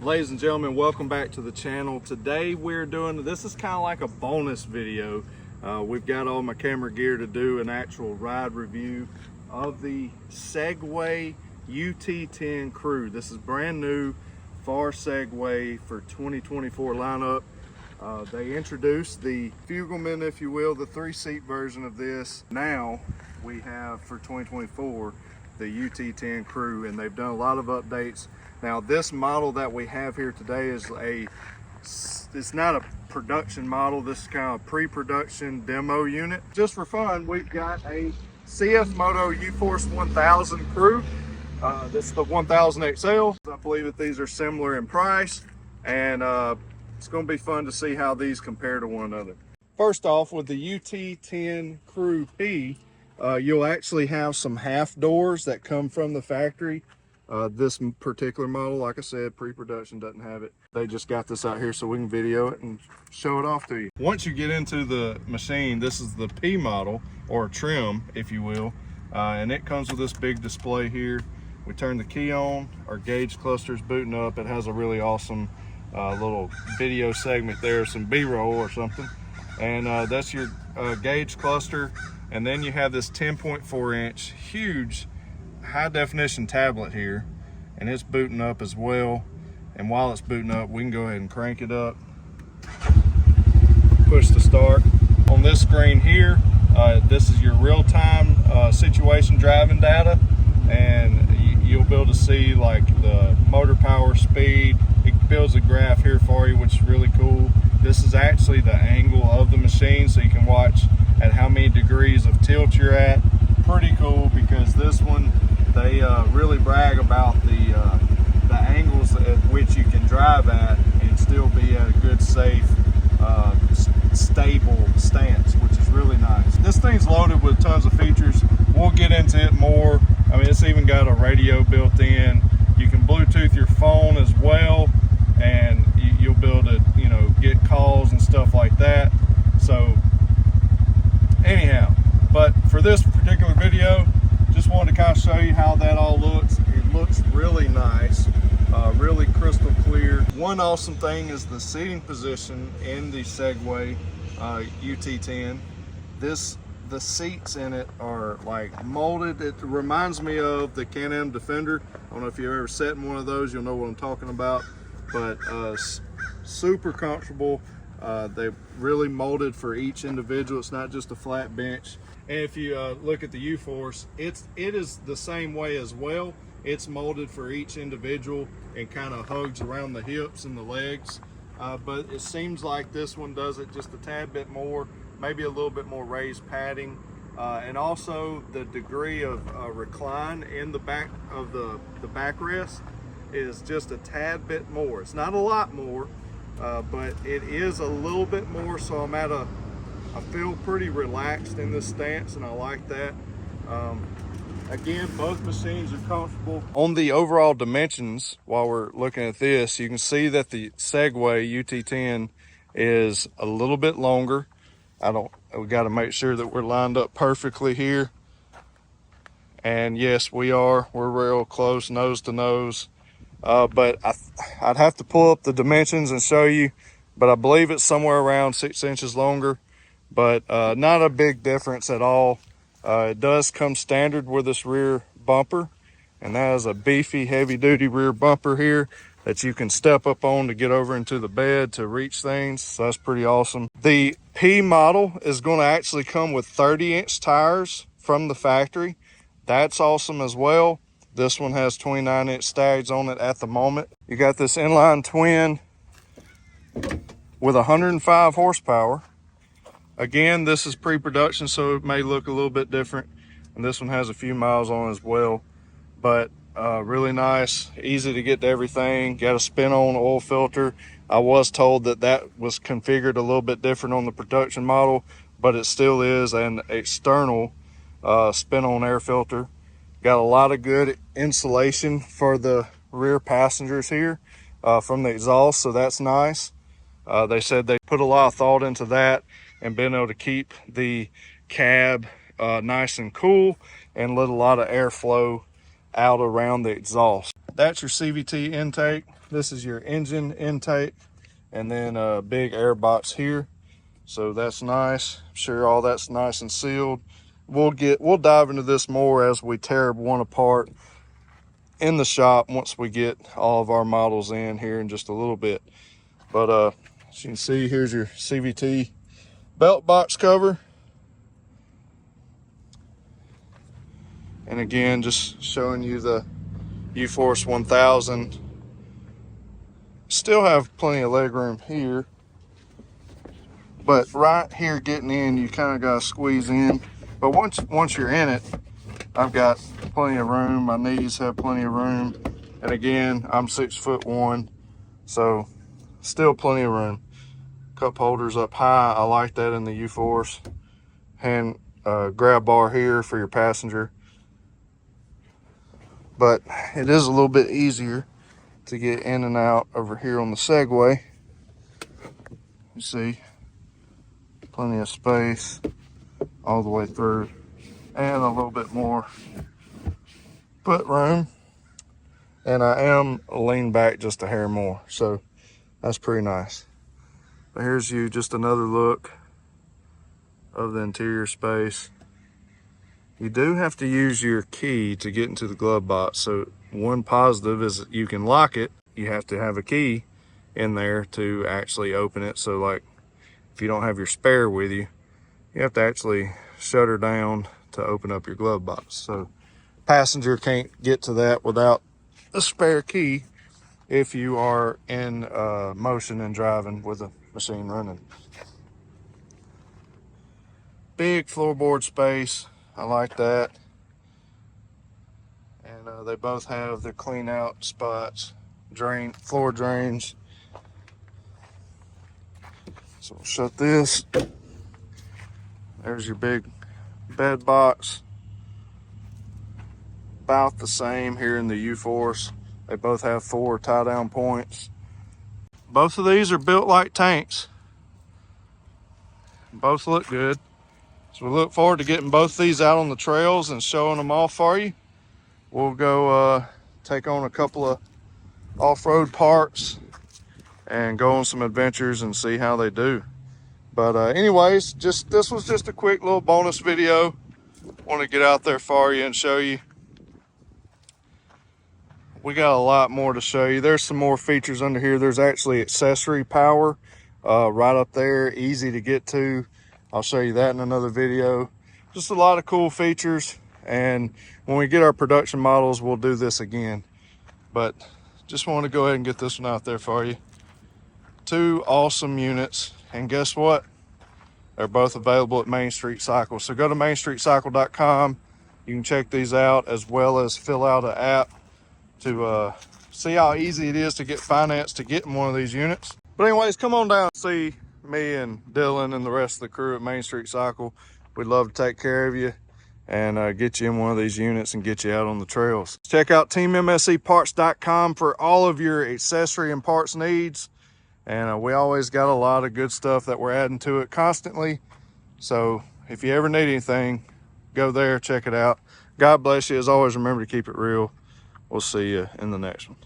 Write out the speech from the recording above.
Ladies and gentlemen, welcome back to the channel. Today we're doing, this is kind of like a bonus video. We've got all my camera gear to do an actual ride review of the Segway UT10 Crew. This is brand new for Segway for 2024 lineup. They introduced the Fugelman, if you will, the 3-seat version of this. Now we have for 2024 the UT10 Crew, and they've done a lot of updates. Now this model that we have here today is it's not a production model. This is kind of a pre-production demo unit. Just for fun, we've got a CFMOTO UFORCE 1000 Crew. This is the 1000 XL. I believe that these are similar in price, and it's going to be fun to see how these compare to one another. First off, with the UT10 Crew P, you'll actually have some half doors that come from the factory. This particular model, like I said, pre-production, doesn't have it. They just got this out here so we can video it and show it off to you. Once you get into the machine, this is the P model, or trim, if you will, and it comes with this big display here. We turn the key on, our gauge cluster is booting up. It has a really awesome little video segment there, some B-roll or something, and that's your gauge cluster. And then you have this 10.4-inch huge high definition tablet here, and it's booting up as well. And while it's booting up, we can go ahead and crank it up, push to start. On this screen here, this is your real-time situation driving data, and you'll be able to see like the motor power, speed. It builds a graph here for you, which is really cool. This is actually the angle of the machine, so you can watch at how many degrees of tilt you're at. Pretty cool, because this one, they really brag about the angles at which you can drive at and still be at a good, safe, stable stance, which is really nice. This thing's loaded with tons of features. We'll get into it more. I mean, it's even got a radio built in. You can Bluetooth your phone as well, and you'll be able to, you know, get calls and stuff like that. So anyhow, but for this particular video, just wanted to kind of show you how that all looks. It looks really nice, really crystal clear. One awesome thing is the seating position in the Segway UT10. The seats in it are like molded. It reminds me of the Can-Am Defender. I don't know if you've ever sat in one of those, you'll know what I'm talking about. But super comfortable. They really molded for each individual. It's not just a flat bench. And if you look at the UFORCE, it is the same way as well. It's molded for each individual and kind of hugs around the hips and the legs. But it seems like this one does it just a tad bit more, maybe a little bit more raised padding. And also the degree of recline in the back of the backrest is just a tad bit more. It's not a lot more, but it is a little bit more, so I feel pretty relaxed in this stance, and I like that. Again, both machines are comfortable. On the overall dimensions, while we're looking at this, you can see that the Segway UT10 is a little bit longer. We got to make sure that we're lined up perfectly here. And yes, we're real close, nose to nose. But I'd have to pull up the dimensions and show you, but I believe it's somewhere around 6 inches longer, but not a big difference at all. It does come standard with this rear bumper, and that is a Beefy heavy-duty rear bumper here that you can step up on to get over into the bed to reach things, so that's pretty awesome. The P model is going to actually come with 30-inch tires from the factory. That's awesome as well. This one has 29-inch stags on it at the moment. You got this inline twin with 105 horsepower. Again, this is pre-production, so it may look a little bit different. And this one has a few miles on as well. But really nice, easy to get to everything. Got a spin-on oil filter. I was told that that was configured a little bit different on the production model, but it still is an external spin-on air filter. Got a lot of good insulation for the rear passengers here from the exhaust, so that's nice. They said they put a lot of thought into that and been able to keep the cab nice and cool and let a lot of airflow out around the exhaust. That's your CVT intake. this is your engine intake, and then a big air box here. So that's nice. I'm sure all that's nice and sealed. We'll dive into this more as we tear one apart in the shop once we get all of our models in here in just a little bit. But as you can see, here's your CVT belt box cover. And again, just showing you the UForce 1000. Still have plenty of leg room here, but right here getting in, you kind of got to squeeze in. But once you're in it, I've got plenty of room. My knees have plenty of room. And again, I'm 6'1", so still plenty of room. Cup holders up high. I like that in the UForce. Hand grab bar here for your passenger. But it is a little bit easier to get in and out over here on the Segway. You see, plenty of space all the way through, and a little bit more foot room. And I am leaned back just a hair more, so that's pretty nice. But here's just another look of the interior space. You do have to use your key to get into the glove box. So one positive is you can lock it. You have to have a key in there to actually open it. So like if you don't have your spare with you, you have to actually shut her down to open up your glove box. So passenger can't get to that without a spare key if you are in motion and driving with the machine running. Big floorboard space. I like that. And they both have the clean out spots, floor drains. So we'll shut this. There's your big bed box. About the same here in the UForce. They both have 4 tie down points. Both of these are built like tanks. Both look good. So we look forward to getting both these out on the trails and showing them off for you. We'll go take on a couple of off-road parks and go on some adventures and see how they do. But anyways, this was just a quick little bonus video. Want to get out there for you and show you. We got a lot more to show you. There's some more features under here. There's actually accessory power right up there, easy to get to. I'll show you that in another video. Just a lot of cool features, and when we get our production models, we'll do this again. But just want to go ahead and get this one out there for you. 2 awesome units, and guess what? They're both available at Main Street Cycle. So go to mainstreetcycle.com. You can check these out, as well as fill out an app to see how easy it is to get financed to get in one of these units. But anyways, come on down and see me and Dylan and the rest of the crew at Main Street Cycle. We'd love to take care of you and get you in one of these units and get you out on the trails. Check out teammscparts.com for all of your accessory and parts needs. And we always got a lot of good stuff that we're adding to it constantly. So if you ever need anything, go there, check it out. God bless you. As always, remember to keep it real. We'll see you in the next one.